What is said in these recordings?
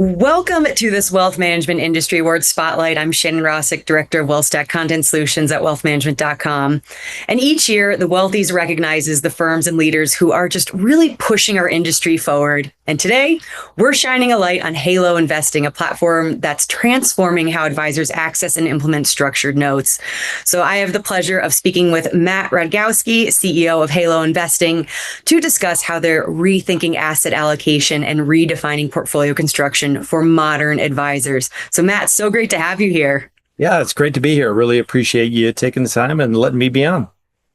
Welcome to this Wealth Management Industry Award Spotlight. I'm Shannon Rossick, Director of WealthStack Content Solutions at wealthmanagement.com. And each year, the Wealthies recognizes the firms and leaders who are just really pushing our industry forward. And today, we're shining a light on Halo Investing, a platform that's transforming how advisors access and implement structured notes. So I have the pleasure of speaking with Matt Radgowski, CEO of Halo Investing, to discuss how they're rethinking asset allocation and redefining portfolio construction for modern advisors. So Matt, so great to have you here. Yeah, it's great to be here. Really appreciate you taking the time and letting me be on.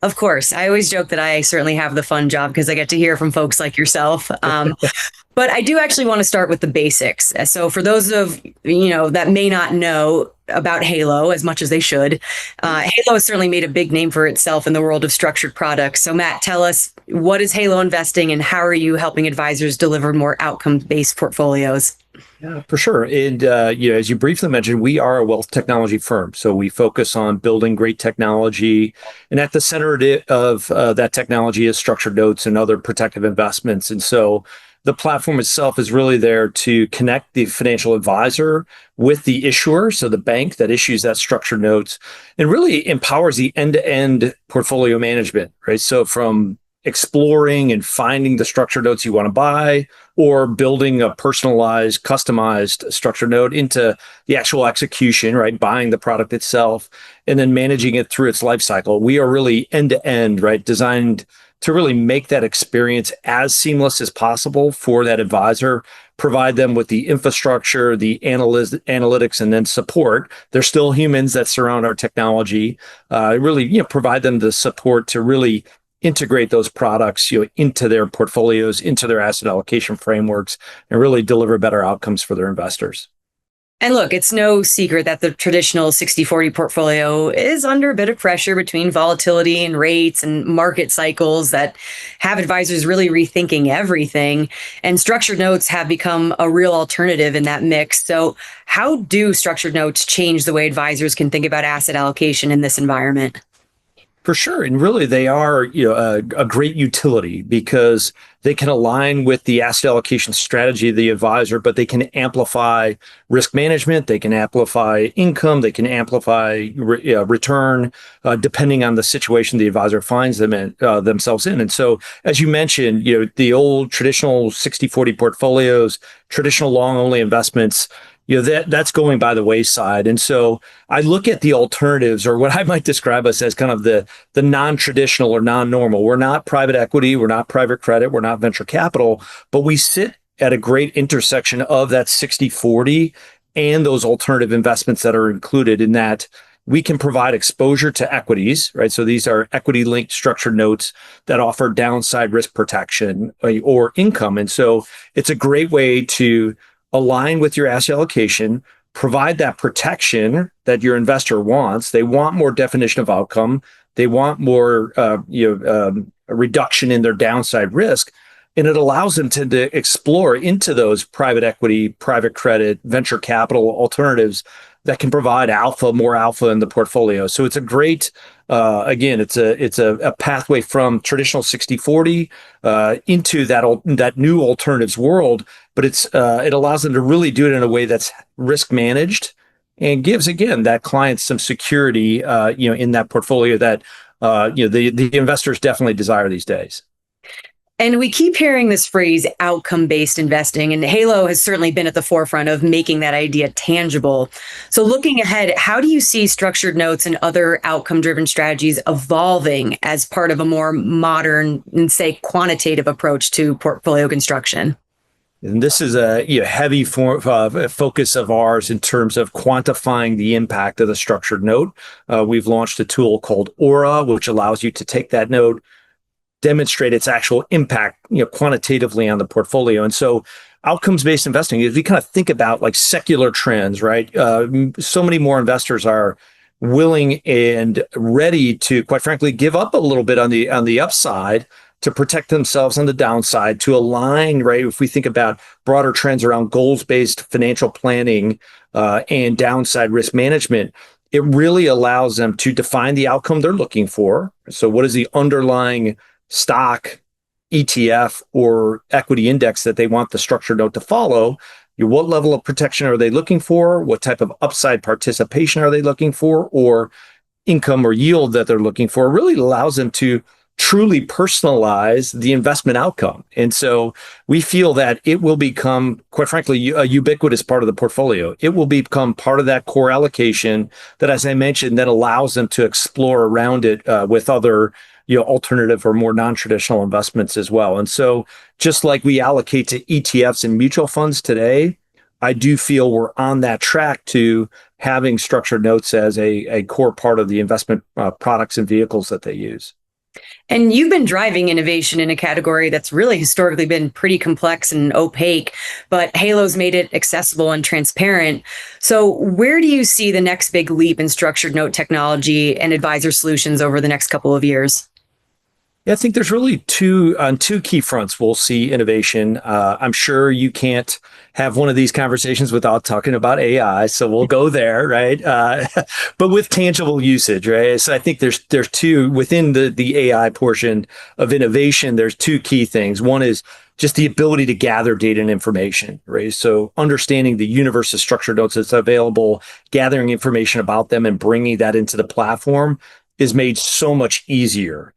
Of course. I always joke that I certainly have the fun job because I get to hear from folks like yourself. But I do actually want to start with the basics. So for those of that may not know about Halo as much as they should, Halo has certainly made a big name for itself in the world of structured products. So Matt, tell us, what is Halo Investing and how are you helping advisors deliver more outcome-based portfolios? Yeah, for sure. And as you briefly mentioned, we are a wealth technology firm. So we focus on building great technology. And at the center of that technology is structured notes and other protective investments. And so the platform itself is really there to connect the financial advisor with the issuer, so the bank that issues that structured notes, and really empowers the end-to-end portfolio management, right? So from exploring and finding the structured notes you want to buy, or building a personalized, customized structured note into the actual execution, right? Buying the product itself, and then managing it through its life cycle. We are really end-to-end, right? Designed to really make that experience as seamless as possible for that advisor, provide them with the infrastructure, the analytics, and then support. There's still humans that surround our technology, really, provide them the support to really integrate those products, into their portfolios, into their asset allocation frameworks, and really deliver better outcomes for their investors. And look, it's no secret that the traditional 60/40 portfolio is under a bit of pressure between volatility and rates and market cycles that have advisors really rethinking everything. And structured notes have become a real alternative in that mix. So how do structured notes change the way advisors can think about asset allocation in this environment? For sure. And really, they are a great utility because they can align with the asset allocation strategy of the advisor, but they can amplify risk management, they can amplify income, they can amplify return, depending on the situation the advisor finds themselves in. And so, as you mentioned, the old traditional 60/40 portfolios, traditional long-only investments, that's going by the wayside. And so I look at the alternatives, or what I might describe us as kind of the non-traditional or non-normal. We're not private equity, we're not private credit, we're not venture capital, but we sit at a great intersection of that 60/40 and those alternative investments that are included in that. We can provide exposure to equities, right? So these are equity-linked structured notes that offer downside risk protection or income. And so it's a great way to align with your asset allocation, provide that protection that your investor wants. They want more definition of outcome. They want more a reduction in their downside risk. And it allows them to explore into those private equity, private credit, venture capital alternatives that can provide more alpha in the portfolio. So it's a great, again, it's a pathway from traditional 60/40 into that new alternatives world, but it allows them to really do it in a way that's risk managed and gives, again, that client some security, in that portfolio that the investors definitely desire these days. And we keep hearing this phrase, outcome-based investing, and Halo has certainly been at the forefront of making that idea tangible. So looking ahead, how do you see structured notes and other outcome-driven strategies evolving as part of a more modern and, say, quantitative approach to portfolio construction? And this is a heavy focus of ours in terms of quantifying the impact of the structured note. We've launched a tool called Aura, which allows you to take that note, demonstrate its actual impact, quantitatively on the portfolio. And so outcomes-based investing, if we kind of think about like secular trends, right? So many more investors are willing and ready to, quite frankly, give up a little bit on the upside to protect themselves on the downside, to align, right? If we think about broader trends around goals-based financial planning and downside risk management, it really allows them to define the outcome they're looking for. So what is the underlying stock, ETF, or equity index that they want the structured note to follow? what level of protection are they looking for? What type of upside participation are they looking for? Or income or yield that they're looking for? Really allows them to truly personalize the investment outcome. And so we feel that it will become, quite frankly, a ubiquitous part of the portfolio. It will become part of that core allocation that, as I mentioned, that allows them to explore around it with other alternative or more non-traditional investments as well. And so just like we allocate to ETFs and mutual funds today, I do feel we're on that track to having structured notes as a core part of the investment products and vehicles that they use. And you've been driving innovation in a category that's really historically been pretty complex and opaque, but Halo's made it accessible and transparent. So where do you see the next big leap in structured note technology and advisor solutions over the next couple of years? Yeah, I think there's really two key fronts we'll see innovation. I'm sure you can't have one of these conversations without talking about AI, so we'll go there, right? But with tangible usage, right? So I think there's two within the AI portion of innovation. There's two key things. One is just the ability to gather data and information, right? So understanding the universe of structured notes that's available, gathering information about them, and bringing that into the platform is made so much easier.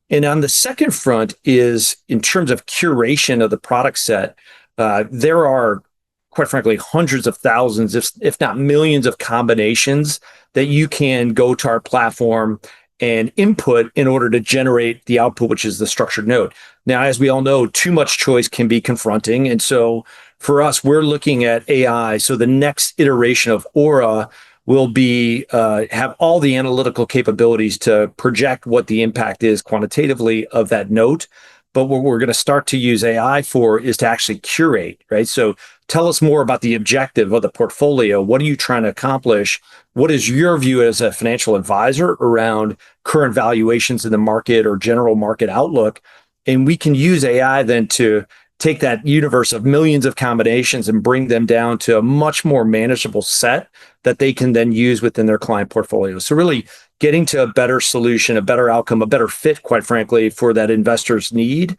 And on the second front is in terms of curation of the product set, there are, quite frankly, hundreds of thousands, if not millions of combinations that you can go to our platform and input in order to generate the output, which is the structured note. Now, as we all know, too much choice can be confronting. And so for us, we're looking at AI. So the next iteration of Aura will be have all the analytical capabilities to project what the impact is quantitatively of that note. But what we're going to start to use AI for is to actually curate, right? So tell us more about the objective of the portfolio. What are you trying to accomplish? What is your view as a financial advisor around current valuations in the market or general market outlook? And we can use AI then to take that universe of millions of combinations and bring them down to a much more manageable set that they can then use within their client portfolio. So really getting to a better solution, a better outcome, a better fit, quite frankly, for that investor's need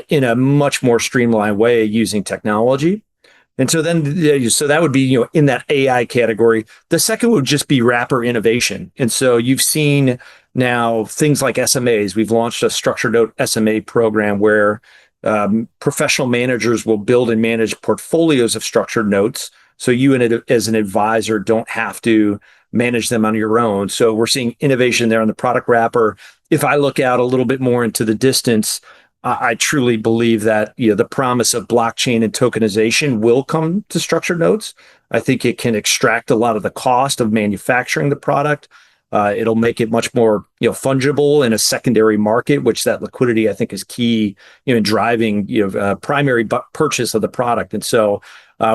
in a much more streamlined way using technology. And so then, so that would be, in that AI category. The second would just be wrapper innovation. And so you've seen now things like SMAs. We've launched a structured note SMA program where professional managers will build and manage portfolios of structured notes. So you as an advisor don't have to manage them on your own. So we're seeing innovation there on the product wrapper. If I look out a little bit more into the distance, I truly believe that the promise of blockchain and tokenization will come to structured notes. I think it can extract a lot of the cost of manufacturing the product. It'll make it much more fungible in a secondary market, which that liquidity I think is key in driving primary purchase of the product. And so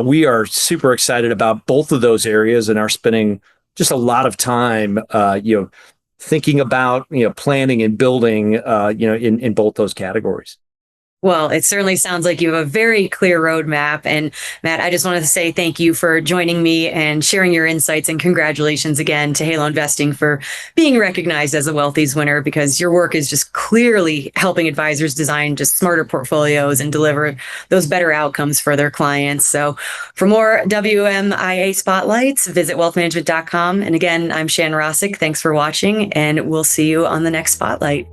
we are super excited about both of those areas and are spending just a lot of time thinking about planning and building in both those categories. Well, it certainly sounds like you have a very clear roadmap. And Matt, I just wanted to say thank you for joining me and sharing your insights, and congratulations again to Halo Investing for being recognized as a Wealthies winner, because your work is just clearly helping advisors design just smarter portfolios and deliver those better outcomes for their clients. So for more WMIA spotlights, visit wealthmanagement.com. And again, I'm Shannon Rossick. Thanks for watching, and we'll see you on the next spotlight.